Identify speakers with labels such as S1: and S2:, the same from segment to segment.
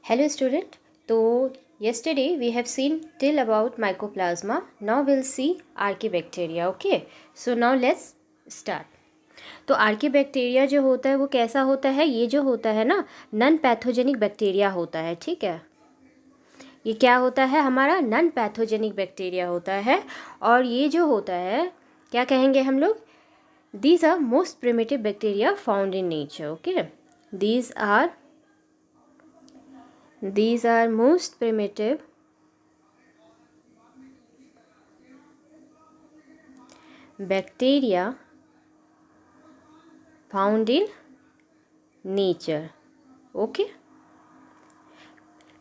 S1: Hello student. So yesterday we have seen till about mycoplasma. Now we'll see archaebacteria. Okay. So now let's start. तो archaebacteria जो होता है वो कैसा होता है? ये जो होता है ना, नॉन पैथोजेनिक बैक्टीरिया होता है. ठीक है, ये क्या होता है? हमारा नॉन पैथोजेनिक बैक्टीरिया होता है. और ये जो होता है क्या कहेंगे हम लोग? These are most primitive bacteria found in nature. Okay, these are most primitive bacteria found in nature. Okay,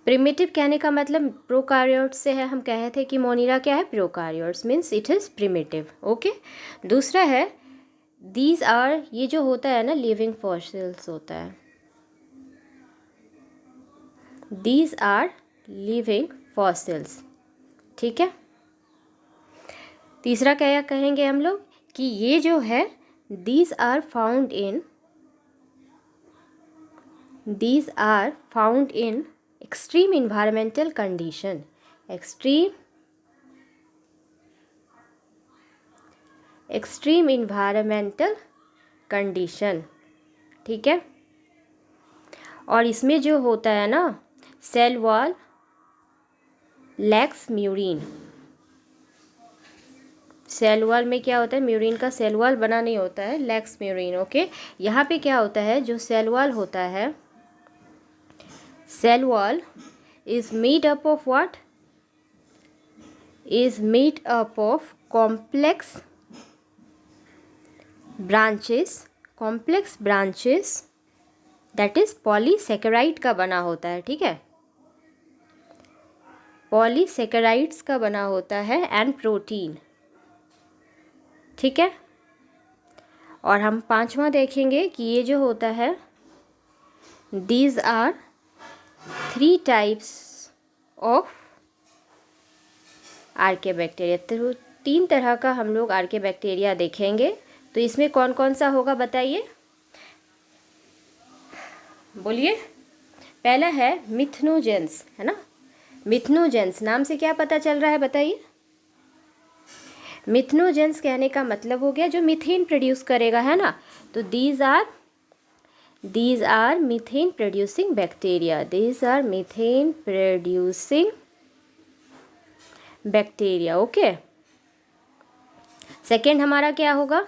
S1: primitive कहने का मतलब प्रोकार्योट्स से है. हम कहे थे कि मोनिरा क्या है? Prokaryotes, means it is primitive. Okay, दूसरा है दीज आर, ये जो होता है ना लिविंग फॉसिल्स होता है. These are living fossils. ठीक है, तीसरा क्या कहेंगे हम लोग कि ये जो है these are found in extreme environmental condition. Extreme environmental condition. ठीक है, और इसमें जो होता है ना cell wall lacks murein. Cell wall में क्या होता है? म्यूरिन का सेल वॉल बना नहीं होता है, लैक्स म्यूरिन. ओके, यहाँ पे क्या होता है? जो सेल वॉल होता है, cell wall is made up of what? Is made up of complex branches that is polysaccharide का बना होता है. ठीक है, पॉलीसेकेराइड्स का बना होता है एंड प्रोटीन. ठीक है, और हम पांचवा देखेंगे कि ये जो होता है these are 3 types of archaebacteria. तो 3 तरह का हम लोग आर्किबैक्टीरिया देखेंगे. तो इसमें कौन कौन सा होगा बताइए, बोलिए. पहला है मिथनोजेंस, है ना. मिथनोजेंस नाम से क्या पता चल रहा है बताइए? मिथनोजेंस कहने का मतलब हो गया जो मीथेन प्रोड्यूस करेगा, है ना. तो these are methane producing bacteria. These are methane producing bacteria. Okay, second हमारा क्या होगा?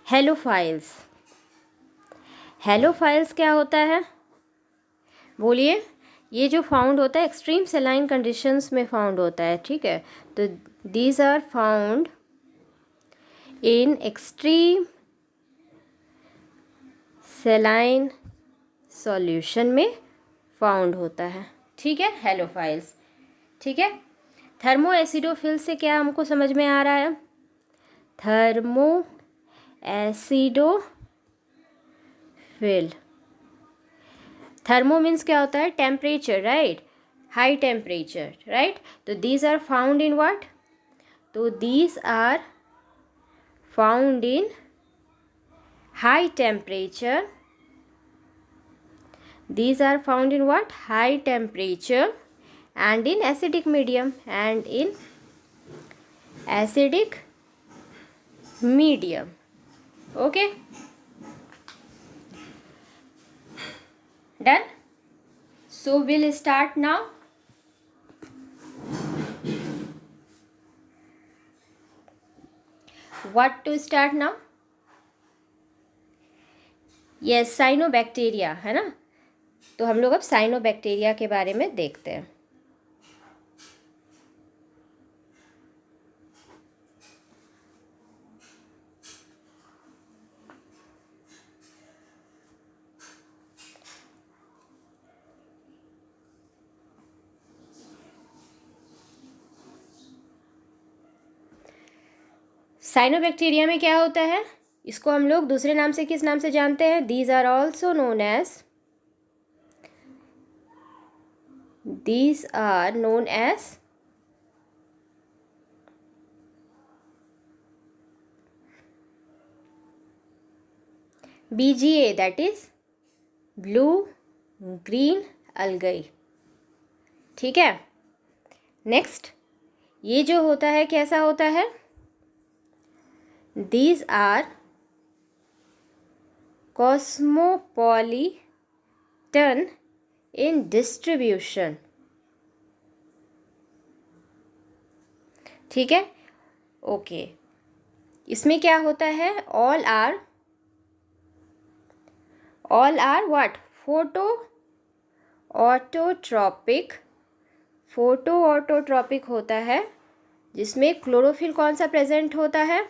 S1: हेलोफाइल्स. हेलोफाइल्स क्या होता है? बोलिए. ये जो फाउंड होता है एक्सट्रीम सेलाइन कंडीशंस में फाउंड होता है. ठीक है, तो these are found in extreme saline solution में फाउंड होता है. ठीक है, हेलोफाइल्स. ठीक है, थर्मो एसिडोफिल से क्या हमको समझ में आ रहा है? Thermo acidophil. थर्मो मीन्स क्या होता है? Temperature, right. High temperature, right. तो these are found in what? तो these are found in high temperature. These are found in what? High temperature and in acidic medium. Okay, done. So we'll start now. What to start now? Yes, cyanobacteria, है ना. तो हम लोग अब cyanobacteria के बारे में देखते हैं. साइनोबैक्टीरिया में क्या होता है? इसको हम लोग दूसरे नाम से किस नाम से जानते हैं? These are also known as BGA, that is blue green algae। ठीक है, नेक्स्ट ये जो होता है कैसा होता है, these are cosmopolitan in distribution। ठीक है, ओके, इसमें क्या होता है, all are what, photo autotrophic होता है, जिसमें क्लोरोफिल कौन सा प्रेजेंट होता है,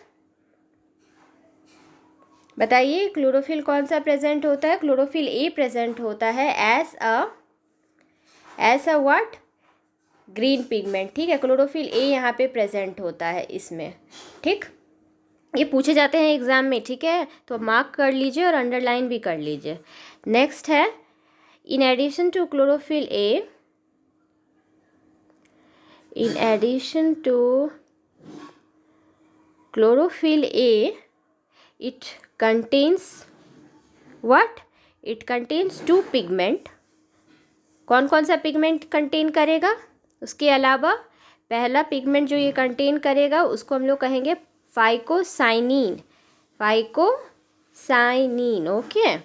S1: बताइए क्लोरोफिल कौन सा प्रेजेंट होता है, क्लोरोफिल ए प्रेजेंट होता है as a what, green pigment. ठीक है, क्लोरोफिल ए यहाँ पे प्रेजेंट होता है इसमें। ठीक, ये पूछे जाते हैं एग्जाम में। ठीक है, तो मार्क कर लीजिए और अंडरलाइन भी कर लीजिए। नेक्स्ट है, in addition to chlorophyll a, it contains what, it contains two pigment। कौन कौन सा पिगमेंट कंटेन करेगा, उसके अलावा पहला पिगमेंट जो ये कंटेन करेगा उसको हम लोग कहेंगे फाइकोसाइनिन। ओके,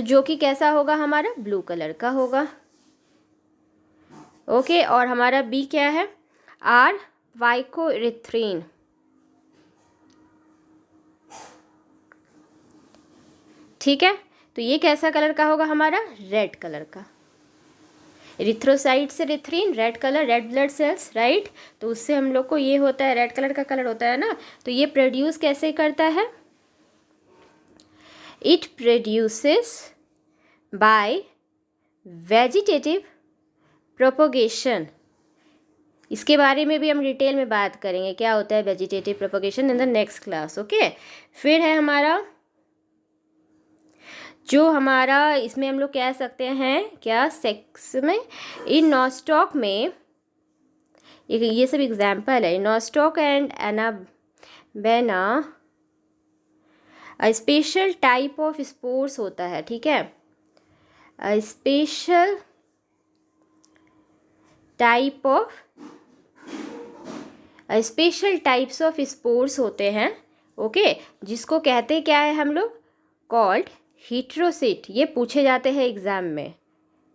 S1: जो कि कैसा होगा हमारा, ब्लू कलर का होगा। ओके, और हमारा बी क्या है, आर वाइकोरिथ्रीन। ठीक है, तो ये कैसा कलर का होगा हमारा, रेड कलर का। इरिथ्रोसाइट से रिथ्रीन, red colour, red blood cells, right, तो उससे हम लोग को ये होता है, रेड कलर का कलर होता है ना। तो ये प्रोड्यूस कैसे करता है, it produces bye vegetative propagation. इसके बारे में भी हम डिटेल में बात करेंगे, क्या होता है vegetative propagation in the next class. Okay, फिर है हमारा जो हमारा, इसमें हम लोग कह सकते हैं क्या, सेक्स में, इन नॉस्टॉक में, ये सब एग्जाम्पल है, nostoc and anabaena a special type of spores होता है। ठीक है, स्पेशल टाइप्स ऑफ स्पोर्स होते हैं। ओके, जिसको कहते क्या है हम लोग, कॉल्ड हीट्रोसिट। ये पूछे जाते हैं एग्जाम में।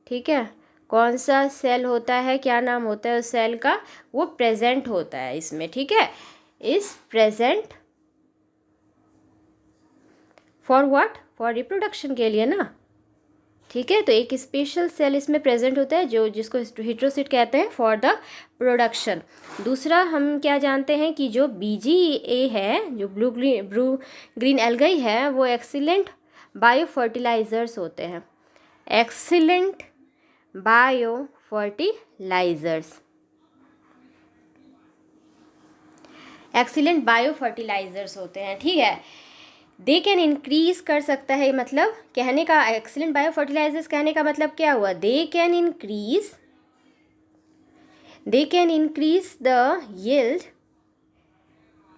S1: ठीक है, कौन सा सेल होता है, क्या नाम होता है उस सेल का, वो प्रेजेंट होता है इसमें। ठीक है, is present for what, for reproduction के लिए ना। ठीक है, तो एक स्पेशल सेल इसमें प्रेजेंट होता है जो जिसको हीट्रोसिट कहते हैं, फॉर द प्रोडक्शन। दूसरा हम क्या जानते हैं कि जो BGA है, जो ब्लू ग्रीन एल्गाई है, वो एक्सीलेंट बायो फर्टिलाइजर्स होते हैं, एक्सीलेंट बायो फर्टिलाइजर्स होते हैं। ठीक है, दे कैन इंक्रीज कर सकता है, मतलब कहने का, एक्सीलेंट बायो फर्टिलाइजर्स कहने का मतलब क्या हुआ, they can increase the yield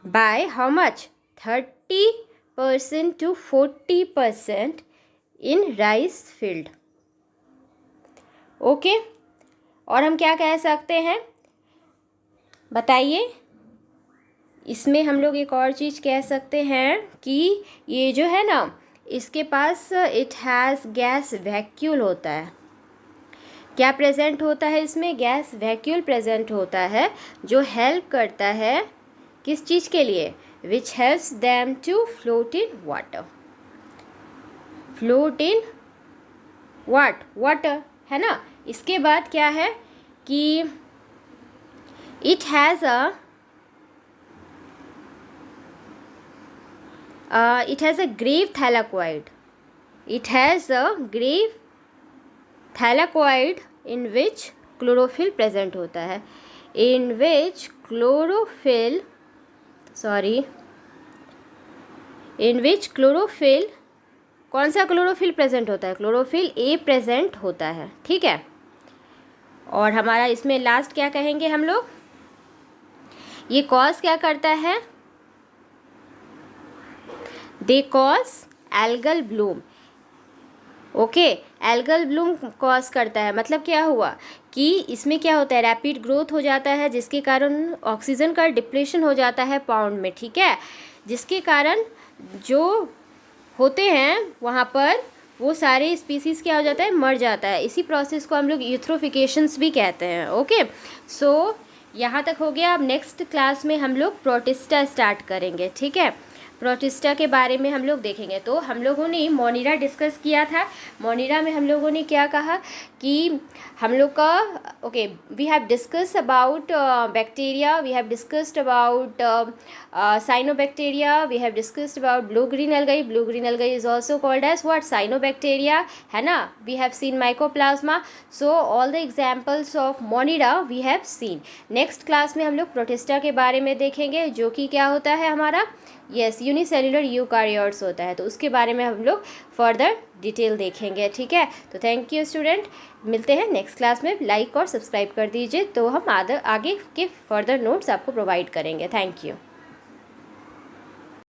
S1: by how much, 30% to 40% in rice field. Okay, और हम क्या कह सकते हैं, बताइए, इसमें हम लोग एक और चीज़ कह सकते हैं कि ये जो है ना, इसके पास इट हैज़ गैस वैक्यूल होता है। क्या प्रेजेंट होता है इसमें, गैस वैक्यूल प्रेजेंट होता है, जो हेल्प करता है किस चीज़ के लिए, which helps them to float in water, water है ना। इसके बाद क्या है कि it has a grave thylakoid in which chlorophyll present होता है, in which chlorophyll कौन सा क्लोरोफिल प्रेजेंट होता है, क्लोरोफिल ए प्रेजेंट होता है। ठीक है, और हमारा इसमें लास्ट क्या कहेंगे हम लोग, ये कॉज क्या करता है, they cause algal Bloom. Okay, algal Bloom cause करता है, मतलब क्या हुआ कि इसमें क्या होता है, रैपिड ग्रोथ हो जाता है जिसके कारण ऑक्सीजन का डिप्लेशन हो जाता है पाउंड में, ठीक है, जिसके कारण जो होते हैं वहाँ पर वो सारे स्पीसीज़ क्या हो जाता है, मर जाता है। इसी प्रोसेस को हम लोग यूथ्रोफिकेशंस भी कहते हैं। ओके, सो यहाँ तक हो गया। अब नेक्स्ट क्लास में हम लोग प्रोटिस्टा स्टार्ट करेंगे, ठीक है। प्रोटिस्टा के बारे में हम लोग देखेंगे। तो हम लोगों ने मोनिरा डिस्कस किया था। मोनिरा में हम लोगों ने क्या कहा कि हम लोग का okay, we have discuss about bacteria, we have discussed about cyanobacteria, we have discussed about blue green algae. Blue green algae is also called as what, cyanobacteria, है ना। We have seen mycoplasma. So all the examples of Monera we have seen. Next class में हम लोग protista के बारे में देखेंगे, जो कि क्या होता है हमारा, यस, यूनिसेल्युलर यूकारियोट्स होता है। तो उसके बारे में हम लोग फर्दर डिटेल देखेंगे, ठीक है। तो थैंक यू स्टूडेंट, मिलते हैं नेक्स्ट क्लास में। लाइक और सब्सक्राइब कर दीजिए, तो हम आगे के फर्दर नोट्स आपको प्रोवाइड करेंगे। Thank you.